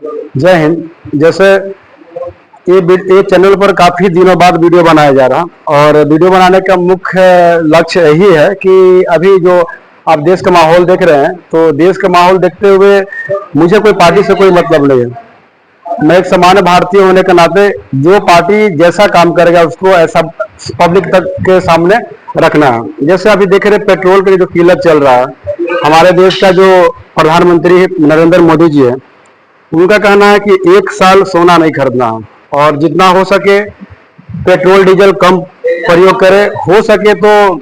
जय हिंद। जैसे ये चैनल पर काफी दिनों बाद वीडियो बनाया जा रहा, और वीडियो बनाने का मुख्य लक्ष्य यही है कि अभी जो आप देश का माहौल देख रहे हैं, तो देश का माहौल देखते हुए मुझे कोई पार्टी से कोई मतलब नहीं है। मैं एक सामान्य भारतीय होने के नाते जो पार्टी जैसा काम करेगा उसको ऐसा पब्लिक तक के सामने रखना है। जैसे अभी देख रहे पेट्रोल का जो किल्लत चल रहा है, हमारे देश का जो प्रधानमंत्री नरेंद्र मोदी जी है, उनका कहना है कि 1 साल सोना नहीं खरीदना है, और जितना हो सके पेट्रोल डीजल कम प्रयोग करे, हो सके तो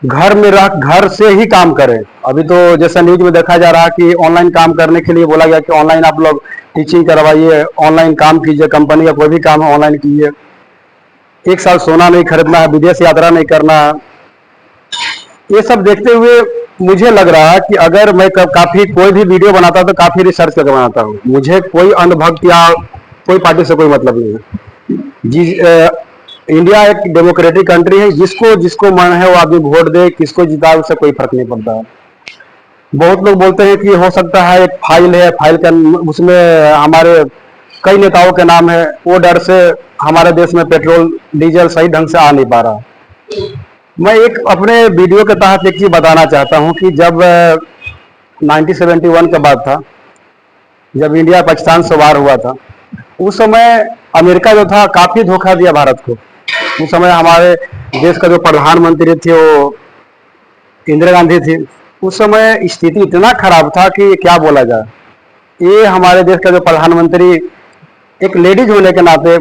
घर में रह घर से ही काम करें। अभी तो जैसा न्यूज में देखा जा रहा है कि ऑनलाइन काम करने के लिए बोला गया कि ऑनलाइन आप लोग टीचिंग करवाइए, ऑनलाइन काम कीजिए, कंपनी का कोई भी काम है ऑनलाइन कीजिए। 1 साल सोना नहीं खरीदना है, विदेश यात्रा नहीं करना है। ये सब देखते हुए मुझे लग रहा है कि अगर मैं काफी कोई भी वीडियो बनाता तो काफी रिसर्च करके बनाता हूँ। मुझे कोई अंधभक्त या कोई पार्टी से कोई मतलब नहीं है जी। इंडिया एक डेमोक्रेटिक कंट्री है, जिसको जिसको मन है वो आदमी वोट दे, किसको जिताए उससे कोई फर्क नहीं पड़ता है। बहुत लोग बोलते हैं कि हो सकता है एक फाइल है, फाइल का उसमें हमारे कई नेताओं के नाम है, वो डर से हमारे देश में पेट्रोल डीजल सही ढंग से आ नहीं पा रहा। मैं एक अपने वीडियो के तहत एक चीज बताना चाहता हूं कि जब 1971 के बाद था, जब इंडिया पाकिस्तान से वार हुआ था, उस समय अमेरिका जो था काफी धोखा दिया भारत को। उस समय हमारे देश का जो प्रधानमंत्री थे वो इंदिरा गांधी थी। उस समय स्थिति इतना खराब था कि क्या बोला जाए। ये हमारे देश का जो प्रधानमंत्री एक लेडीज होने के नाते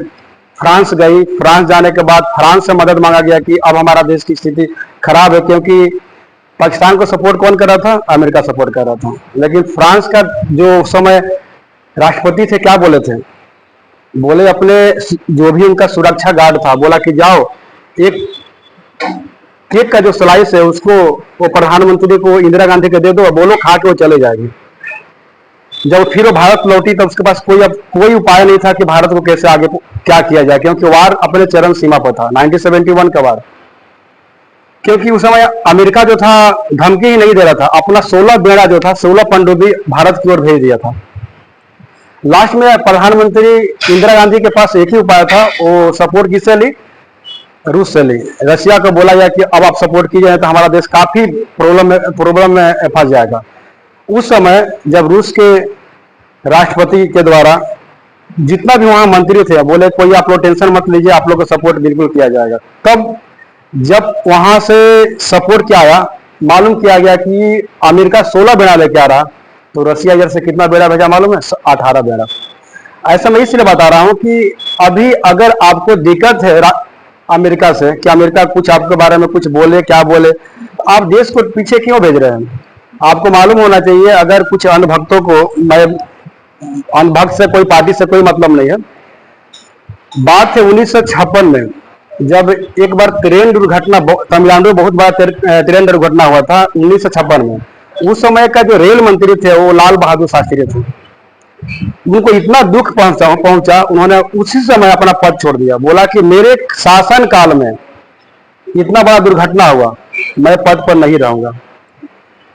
फ्रांस गई। फ्रांस जाने के बाद फ्रांस से मदद मांगा गया कि अब हमारा देश की स्थिति खराब है, क्योंकि पाकिस्तान को सपोर्ट कौन कर रहा था? अमेरिका सपोर्ट कर रहा था। लेकिन फ्रांस का जो समय राष्ट्रपति थे क्या बोले थे? बोले अपने जो भी उनका सुरक्षा गार्ड था, बोला कि जाओ एक केक का जो स्लाइस है उसको वो प्रधानमंत्री को इंदिरा गांधी को दे दो, बोलो खा के वो चले जाएगी। जब फिर वो भारत लौटी तब उसके पास कोई उपाय नहीं था कि भारत को कैसे आगे क्या किया जाए, क्योंकि वार अपने चरम सीमा पर था, 1971 का वार। क्योंकि उस समय अमेरिका जो था धमकी ही नहीं दे रहा था, अपना 16 बेड़ा जो था, 16 पनडुब्बी भारत की ओर भेज दिया था। लास्ट में प्रधानमंत्री इंदिरा गांधी के पास एक ही उपाय था, वो सपोर्ट किससे ली? रूस से ली। रशिया को बोला गया कि अब आप सपोर्ट कीजिए तो हमारा देश काफी प्रॉब्लम में फंस जाएगा। उस समय जब रूस के राष्ट्रपति के द्वारा जितना भी वहां मंत्री थे बोले कोई आप लोग टेंशन मत लीजिए, आप लोग को सपोर्ट बिल्कुल किया जाएगा। तब जब वहां से सपोर्ट किया आया, मालूम किया गया कि अमेरिका 16 बेड़ा लेके आ रहा, तो रशिया इधर से कितना बेड़ा भेजा मालूम है? 18 बेड़ा। ऐसा मैं इसलिए बता रहा हूं कि अभी अगर आपको दिक्कत है अमेरिका से कि अमेरिका कुछ आपके बारे में कुछ बोले, क्या बोले, तो आप देश को पीछे क्यों भेज रहे हैं? आपको मालूम होना चाहिए। अगर कुछ अनुभक्तों को, मैं अनुभक्त से कोई पार्टी से कोई मतलब नहीं है, बात है 1956 में, जब एक बार ट्रेन दुर्घटना तमिलनाडु में बहुत बड़ा ट्रेन दुर्घटना हुआ था 1956 में। उस समय का जो रेल मंत्री थे वो लाल बहादुर शास्त्री थे। उनको इतना दुख पहुंचा, उन्होंने उसी समय अपना पद छोड़ दिया। बोला कि मेरे शासन काल में इतना बड़ा दुर्घटना हुआ, मैं पद पर नहीं रहूंगा।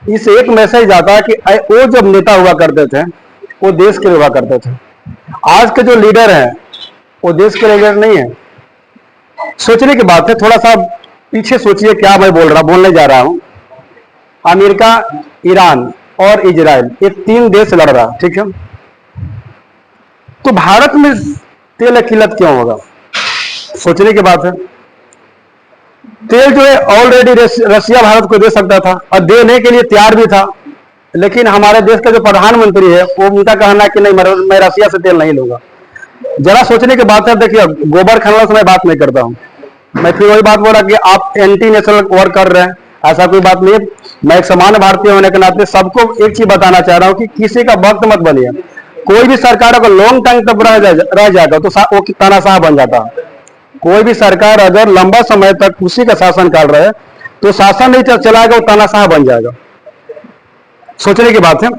इस एक मैसेज आता है कि वो जब नेता हुआ करते थे वो देश के लिए हुआ करते थे। आज के जो लीडर हैं वो देश के लीडर नहीं है। सोचने की बात है, थोड़ा सा पीछे सोचिए क्या मैं बोलने जा रहा हूं। अमेरिका, ईरान और इजराइल, ये 3 देश लड़ रहा, ठीक है? तो भारत में तेल की किल्लत क्यों होगा? सोचने की बात है। तेल जो है ऑलरेडी रशिया भारत को दे सकता था और देने के लिए तैयार भी था, लेकिन हमारे देश का जो प्रधानमंत्री है वो उनका कहना है कि नहीं, मैं रशिया से तेल नहीं लूंगा। जरा सोचने की बात है। देखिए, गोबर खनन से मैं बात नहीं करता हूं, मैं फिर वही बात बोल रहा कि आप एंटी नेशनल वर्क कर रहे हैं, ऐसा कोई बात नहीं है। मैं एक समान भारतीय होने के नाते सबको एक चीज बताना चाह रहा हूं कि किसी का वक्त मत बनिए। कोई भी सरकार अगर लॉन्ग टाइम तक रह जाता तो वो तानाशाह बन जाता। कोई भी सरकार अगर लंबा समय तक उसी का शासन कर रहे तो शासन नहीं चलाएगा, वो तानाशाह बन जाएगा। सोचने की बात है।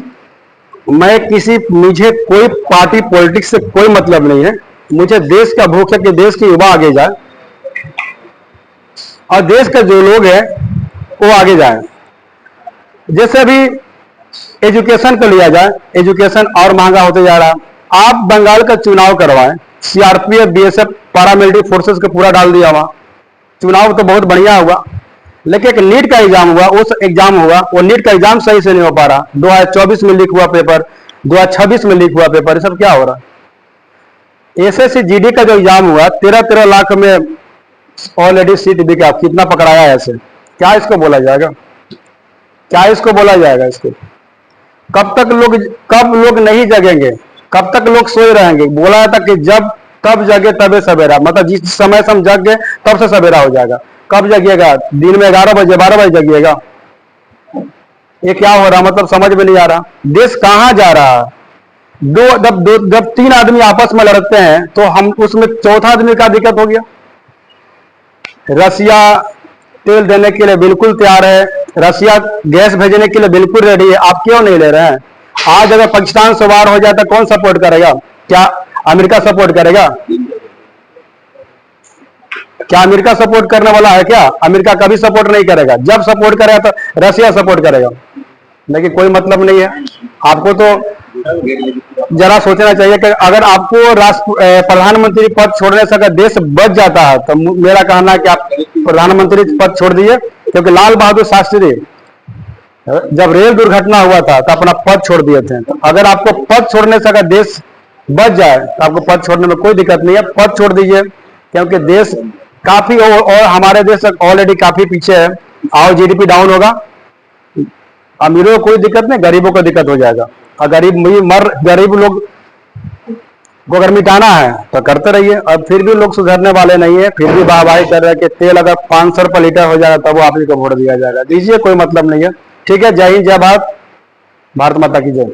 मुझे कोई पार्टी पॉलिटिक्स से कोई मतलब नहीं है। मुझे देश का भूख है कि देश के युवा आगे जाए और देश के जो लोग हैं वो आगे जाए। जैसे अभी एजुकेशन को लिया जाए, एजुकेशन और महंगा होते जा रहा। आप बंगाल का चुनाव करवाएं, सीआरपीएफ, बीएसएफ, पैरामिलिट्री फोर्सेस को पूरा डाल दिया वहां। चुनाव तो बहुत बढ़िया हुआ, लेकिन एक नीट का एग्जाम हुआ, उस एग्जाम हुआ, वो नीट का एग्जाम सही से नहीं हो पा रहा। 2024 में लीक हुआ पेपर, 2026 में लीक हुआ पेपर, ये सब क्या हो रहा है? एसएससी जीडी का जो एग्जाम हुआ, 13-13 लाख में ऑलरेडी सीट बिका, कितना पकड़ाया है ऐसे? क्या इसको बोला जाएगा? क्या इसको बोला जाएगा? इसको कब लोग नहीं जगेंगे? कब तक लोग सोए रहेंगे? बोला जाता कि जब तब जगे तबे सवेरा, मतलब जिस समय से हम जग गए तब से सवेरा हो जाएगा। कब जगिएगा? दिन में 11 बजे 12 बजे जगिएगा? ये क्या हो रहा, मतलब समझ में नहीं आ रहा। देश कहां जा रहा है? जब 3 आदमी आपस में लड़ते हैं तो हम उसमें चौथा आदमी का दिक्कत हो गया। रसिया तेल देने के लिए बिल्कुल तैयार है, रसिया गैस भेजने के लिए बिल्कुल रेडी है, आप क्यों नहीं ले रहे हैं? आज अगर पाकिस्तान से वार हो जाए तो कौन सपोर्ट करेगा? क्या अमेरिका सपोर्ट करेगा? क्या अमेरिका सपोर्ट करने वाला है? क्या अमेरिका कभी सपोर्ट नहीं करेगा। जब सपोर्ट करेगा तो रसिया सपोर्ट करेगा, लेकिन कोई मतलब नहीं है। आपको तो जरा सोचना चाहिए कि अगर आपको प्रधानमंत्री पद छोड़ने से अगर देश बच जाता है तो मेरा कहना है कि आप प्रधानमंत्री पद छोड़ दीजिए, क्योंकि लाल बहादुर शास्त्री जब रेल दुर्घटना हुआ था तो अपना पद छोड़ दिए थे। तो अगर आपको पद छोड़ने से अगर देश बच जाए तो आपको पद छोड़ने में कोई दिक्कत नहीं है, पद छोड़ दीजिए, क्योंकि देश काफी और हमारे देश ऑलरेडी काफी पीछे है। आओ जीडीपी डाउन होगा, अमीरों को कोई दिक्कत नहीं, गरीबों को दिक्कत हो जाएगा। और गरीब लोग को अगर मिटाना है तो करते रहिए। और फिर भी लोग सुधरने वाले नहीं है, फिर भी वाहवाही कर रहे हैं कि तेल अगर 500 रुपये लीटर हो जाएगा तब वो आप ही को वोट दिया जाएगा। दीजिए, कोई मतलब नहीं है। ठीक है, जय हिंद, जय भारत, भारत माता की जय।